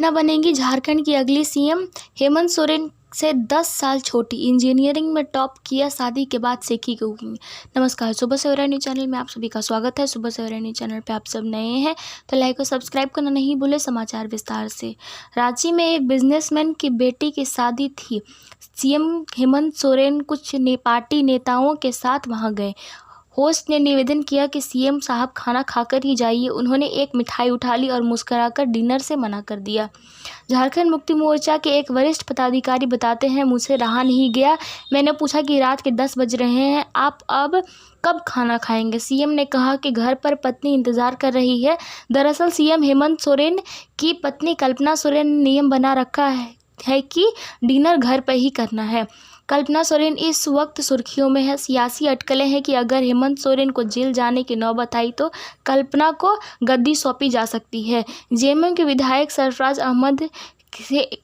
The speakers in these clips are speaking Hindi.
कल्पना बनेंगी झारखंड की अगली सीएम। हेमंत सोरेन से 10 साल छोटी, इंजीनियरिंग में टॉप किया, शादी के बाद सीखी कुकिंग। नमस्कार, सुबह सवेरा न्यूज़ चैनल में आप सभी का स्वागत है। सुबह सवेरा न्यूज़ चैनल पे आप सब नए हैं तो लाइक और सब्सक्राइब करना नहीं भूले। समाचार विस्तार से। रांची में एक बिजनेसमैन की बेटी की शादी थी। सीएम हेमंत सोरेन कुछ पार्टी नेताओं के साथ वहां गए। होस्ट ने निवेदन किया कि सीएम साहब खाना खाकर ही जाइए। उन्होंने एक मिठाई उठा ली और मुस्कुराकर डिनर से मना कर दिया। झारखंड मुक्ति मोर्चा के एक वरिष्ठ पदाधिकारी बताते हैं, मुझसे रहा नहीं गया। मैंने पूछा कि रात के 10 बज रहे हैं, आप अब कब खाना खाएंगे? सीएम ने कहा कि घर पर पत्नी इंतजार कर रही है। दरअसल सीएम हेमंत सोरेन की पत्नी कल्पना सोरेन ने नियम बना रखा है कि डिनर घर पर ही करना है। कल्पना सोरेन इस वक्त सुर्खियों में है। सियासी अटकलें हैं कि अगर हेमंत सोरेन को जेल जाने की नौबत आई तो कल्पना को गद्दी सौंपी जा सकती है। जेएमएम के विधायक सरफराज अहमद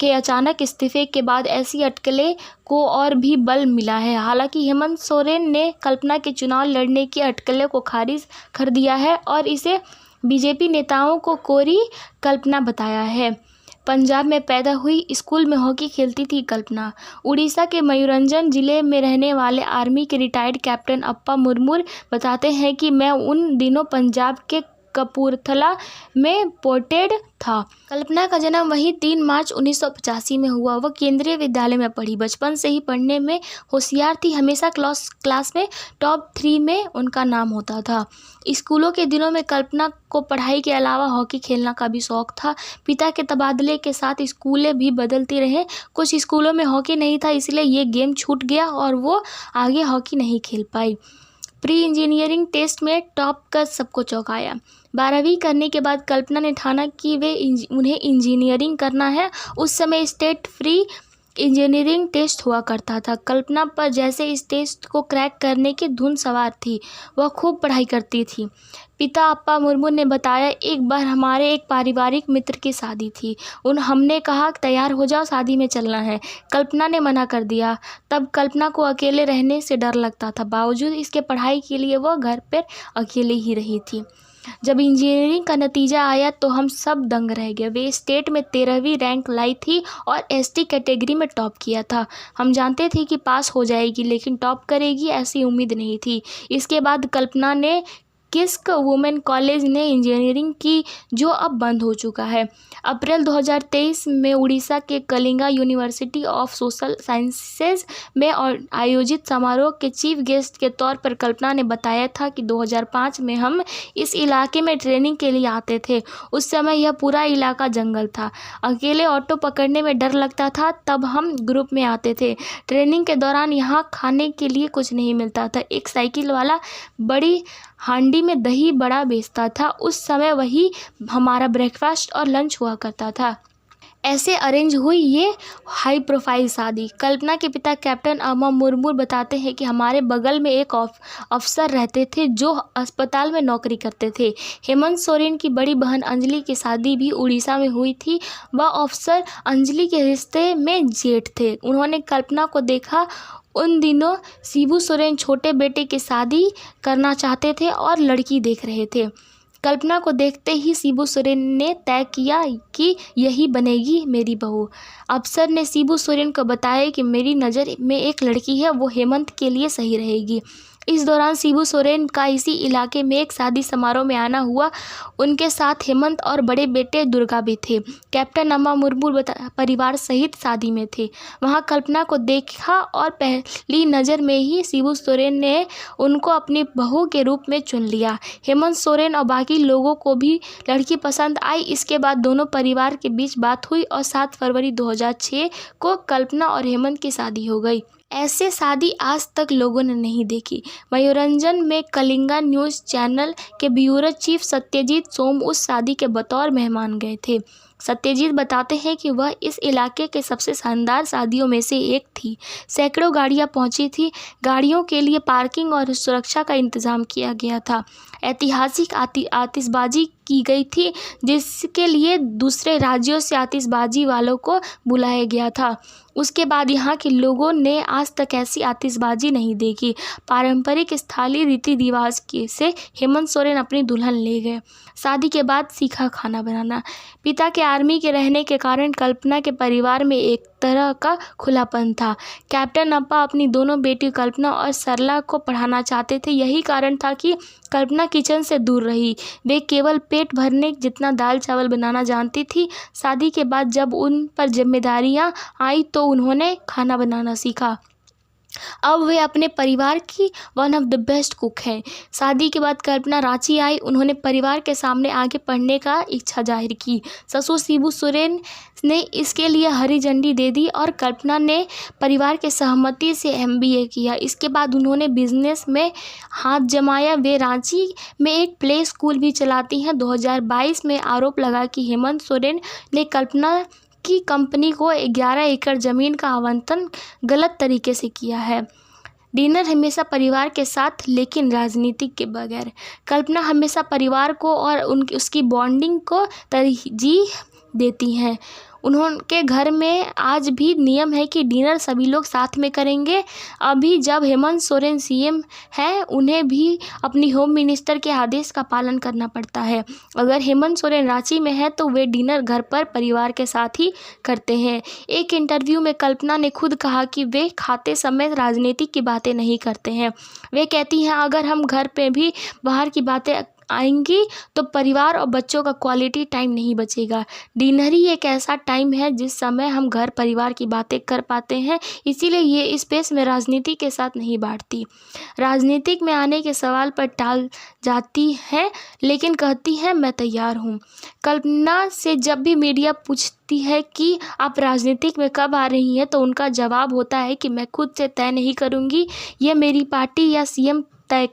के अचानक इस्तीफे के बाद ऐसी अटकलें को और भी बल मिला है। हालांकि हेमंत सोरेन ने कल्पना के चुनाव लड़ने की अटकलों को खारिज कर दिया है और इसे बीजेपी नेताओं को कोरी कल्पना बताया है। पंजाब में पैदा हुई, स्कूल में हॉकी खेलती थी कल्पना। उड़ीसा के मयूरंजन जिले में रहने वाले आर्मी के रिटायर्ड कैप्टन अप्पा मुर्मू बताते हैं कि मैं उन दिनों पंजाब के कपूरथला में पोस्टेड था। कल्पना का जन्म वहीं 3 मार्च 1985 में हुआ। वह केंद्रीय विद्यालय में पढ़ी। बचपन से ही पढ़ने में होशियार थी। हमेशा क्लास में टॉप 3 में उनका नाम होता था। स्कूलों के दिनों में कल्पना को पढ़ाई के अलावा हॉकी खेलना का भी शौक था। पिता के तबादले के साथ स्कूलें भी बदलती रहे। कुछ स्कूलों में हॉकी नहीं था, इसलिए ये गेम छूट गया और वो आगे हॉकी नहीं खेल पाई। प्री इंजीनियरिंग टेस्ट में टॉप कर सबको चौंकाया। 12वीं करने के बाद कल्पना ने ठाना कि उन्हें इंजीनियरिंग करना है। उस समय स्टेट फ्री इंजीनियरिंग टेस्ट हुआ करता था। कल्पना पर जैसे इस टेस्ट को क्रैक करने की धुन सवार थी। वह खूब पढ़ाई करती थी। पिता अप्पा मुर्मू ने बताया, एक बार हमारे एक पारिवारिक मित्र की शादी थी। हमने कहा तैयार हो जाओ, शादी में चलना है। कल्पना ने मना कर दिया। तब कल्पना को अकेले रहने से डर लगता था। बावजूद इसके पढ़ाई के लिए वह घर पर अकेले ही रही थी। जब इंजीनियरिंग का नतीजा आया तो हम सब दंग रह गए। वे स्टेट में 13वीं रैंक लाई थी और एसटी कैटेगरी में टॉप किया था। हम जानते थे कि पास हो जाएगी, लेकिन टॉप करेगी ऐसी उम्मीद नहीं थी। इसके बाद कल्पना ने किस्क वुमेन कॉलेज ने इंजीनियरिंग की, जो अब बंद हो चुका है। अप्रैल 2023 में उड़ीसा के Kalinga university of social sciences में आयोजित समारोह के चीफ गेस्ट के तौर पर कल्पना ने बताया था कि 2005 में हम इस इलाके में ट्रेनिंग के लिए आते थे। उस समय यह पूरा इलाका जंगल था। अकेले ऑटो पकड़ने में डर लगता था। तब हम ग्रुप में आते थे। ट्रेनिंग के दौरान यहाँ खाने के लिए कुछ नहीं मिलता था। एक साइकिल वाला बड़ी हांडी में दही बड़ा बेचता था। उस समय वही हमारा ब्रेकफास्ट और लंच हुआ करता था। ऐसे अरेंज हुई ये हाई प्रोफाइल शादी। कल्पना के पिता कैप्टन अम्मा मुर्मू बताते हैं कि हमारे बगल में एक अफसर रहते थे जो अस्पताल में नौकरी करते थे। हेमंत सोरेन की बड़ी बहन अंजलि की शादी भी उड़ीसा में हुई थी। वह अफसर अंजलि के रिश्ते में जेठ थे। उन्होंने कल्पना को देखा। उन दिनों शिबू सोरेन छोटे बेटे की शादी करना चाहते थे और लड़की देख रहे थे। कल्पना को देखते ही शिबू सोरेन ने तय किया कि यही बनेगी मेरी बहू। अफसर ने शिबू सोरेन को बताया कि मेरी नज़र में एक लड़की है, वो हेमंत के लिए सही रहेगी। इस दौरान शिबू सोरेन का इसी इलाके में एक शादी समारोह में आना हुआ। उनके साथ हेमंत और बड़े बेटे दुर्गा भी थे। कैप्टन अम्मा मुर्मू परिवार सहित शादी में थे। वहां कल्पना को देखा और पहली नज़र में ही शिबू सोरेन ने उनको अपनी बहू के रूप में चुन लिया। हेमंत सोरेन और बाकी लोगों को भी लड़की पसंद आई। इसके बाद दोनों परिवार के बीच बात हुई और 7 फरवरी 2006 को कल्पना और हेमंत की शादी हो गई। ऐसे शादी आज तक लोगों ने नहीं देखी। मयूरंजन में कलिंगा न्यूज़ चैनल के ब्यूरो चीफ सत्यजीत सोम उस शादी के बतौर मेहमान गए थे। सत्यजीत बताते हैं कि वह इस इलाके के सबसे शानदार शादियों में से एक थी। सैकड़ों गाड़ियां पहुंची थी। गाड़ियों के लिए पार्किंग और सुरक्षा का इंतजाम किया गया था। ऐतिहासिक आतिशबाजी की गई थी, जिसके लिए दूसरे राज्यों से आतिशबाजी वालों को बुलाया गया था। उसके बाद यहाँ के लोगों ने आज तक ऐसी आतिशबाजी नहीं देखी। पारंपरिक स्थानीय रीति रिवाज से हेमंत सोरेन अपनी दुल्हन ले गए। शादी के बाद सीखा खाना बनाना। पिता के आर्मी के रहने के कारण कल्पना के परिवार में एक तरह का खुलापन था। कैप्टन अप्पा अपनी दोनों बेटी कल्पना और सरला को पढ़ाना चाहते थे। यही कारण था कि कल्पना किचन से दूर रही। वे केवल पेट भरने जितना दाल चावल बनाना जानती थी। शादी के बाद जब उन पर जिम्मेदारियां आई तो उन्होंने खाना बनाना सीखा। अब वे अपने परिवार की one of the best cook हैं। शादी के बाद कल्पना रांची आई। उन्होंने परिवार के सामने आगे पढ़ने का इच्छा जाहिर की। ससुर शिबू सोरेन ने इसके लिए हरी झंडी दे दी और कल्पना ने परिवार के सहमति से MBA किया। इसके बाद उन्होंने बिजनेस में हाथ जमाया। वे रांची में एक प्ले स्कूल भी चलाती हैं। 2022 में आरोप लगा कि हेमंत सोरेन ने कल्पना की कंपनी को 11 एकड़ ज़मीन का आवंटन गलत तरीके से किया है। डिनर हमेशा परिवार के साथ, लेकिन राजनीति के बगैर। कल्पना हमेशा परिवार को और उसकी बॉन्डिंग को तरजीह देती हैं। उनके घर में आज भी नियम है कि डिनर सभी लोग साथ में करेंगे। अभी जब हेमंत सोरेन CM हैं, उन्हें भी अपनी होम मिनिस्टर के आदेश का पालन करना पड़ता है। अगर हेमंत सोरेन रांची में है तो वे डिनर घर पर परिवार के साथ ही करते हैं। एक इंटरव्यू में कल्पना ने खुद कहा कि वे खाते समय राजनीति की बातें नहीं करते हैं। वे कहती हैं, अगर हम घर पे भी बाहर की बातें आएंगी तो परिवार और बच्चों का क्वालिटी टाइम नहीं बचेगा। डिनर ही एक ऐसा टाइम है जिस समय हम घर परिवार की बातें कर पाते हैं, इसीलिए ये स्पेस में राजनीति के साथ नहीं बांटती। राजनीतिक में आने के सवाल पर टाल जाती है, लेकिन कहती है मैं तैयार हूँ। कल्पना से जब भी मीडिया पूछती है कि आप राजनीतिक में कब आ रही हैं, तो उनका जवाब होता है कि मैं खुद से तय नहीं करूँगी, ये मेरी पार्टी या CM तय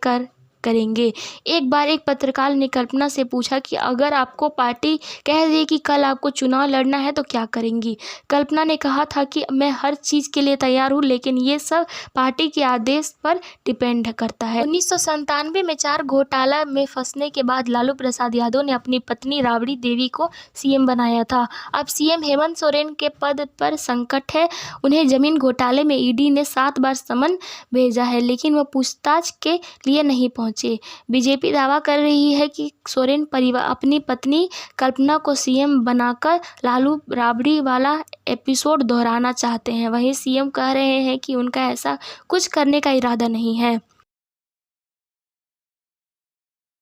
करेंगे। एक बार एक पत्रकार ने कल्पना से पूछा कि अगर आपको पार्टी कह दे कि कल आपको चुनाव लड़ना है तो क्या करेंगी। कल्पना ने कहा था कि मैं हर चीज़ के लिए तैयार हूँ, लेकिन ये सब पार्टी के आदेश पर डिपेंड करता है। 1997 में 4 घोटाला में फंसने के बाद लालू प्रसाद यादव ने अपनी पत्नी राबड़ी देवी को CM बनाया था। अब CM हेमंत सोरेन के पद पर संकट है। उन्हें जमीन घोटाले में ED ने 7 बार समन भेजा है, लेकिन वह पूछताछ के लिए नहीं पहुंचे। बीजेपी दावा कर रही है कि सोरेन परिवार अपनी पत्नी कल्पना को CM बनाकर लालू राबड़ी वाला एपिसोड दोहराना चाहते हैं। वहीं CM कह रहे हैं कि उनका ऐसा कुछ करने का इरादा नहीं है।